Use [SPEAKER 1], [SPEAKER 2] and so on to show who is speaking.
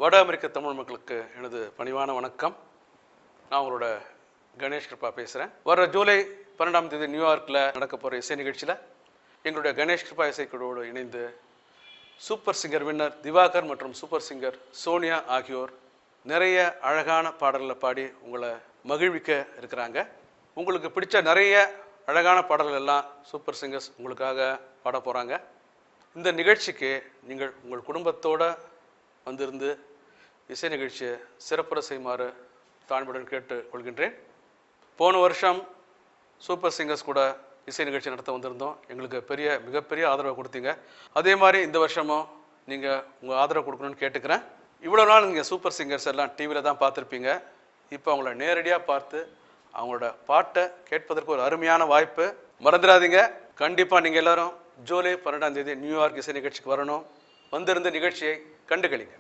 [SPEAKER 1] வட அமெரிக்க தமிழ் மக்களுக்கு எனது பணிவான வணக்கம். நான் உங்களோட கணேஷ் கிருபா பேசுகிறேன். வர ஜூலை 12ஆம் தேதி நியூயார்க்கில் நடக்க போகிற இசை நிகழ்ச்சியில் எங்களுடைய கணேஷ் கிருபா இசைக்குழுவோடு இணைந்து சூப்பர் சிங்கர் வின்னர் திவாகர் மற்றும் சூப்பர் சிங்கர் சோனியா ஆகியோர் நிறைய அழகான பாடல்களை பாடி உங்களை மகிழ்விக்க இருக்கிறாங்க. உங்களுக்கு பிடிச்ச நிறைய அழகான பாடல்கள் எல்லாம் சூப்பர் சிங்கர்ஸ் உங்களுக்காக பாட போகிறாங்க. இந்த நிகழ்ச்சிக்கு நீங்கள் உங்கள் குடும்பத்தோடு வந்திருந்து இசை நிகழ்ச்சியை சிறப்புற செய்யுமாறு தாழ்மையுடன் கேட்டுக்கொள்கின்றேன். போன வருஷம் சூப்பர் சிங்கர்ஸ் கூட இசை நிகழ்ச்சி நடத்த வந்திருந்தோம். எங்களுக்கு மிகப்பெரிய ஆதரவை கொடுத்தீங்க. அதே மாதிரி இந்த வருஷமும் நீங்கள் உங்கள் ஆதரவு கொடுக்கணும்னு கேட்டுக்கிறேன். இவ்வளோ நாள் நீங்கள் சூப்பர் சிங்கர்ஸ் எல்லாம் டிவியில் தான் பார்த்துருப்பீங்க. இப்போ அவங்கள நேரடியாக பார்த்து அவங்களோட பாட்டை கேட்பதற்கு ஒரு அருமையான வாய்ப்பு. மறந்துடாதீங்க, கண்டிப்பாக நீங்கள் எல்லோரும் ஜூலை 12ஆம் தேதி நியூயார்க் இசை நிகழ்ச்சிக்கு வரணும். வந்திருந்த நிகழ்ச்சியை கண்டுகளிங்க.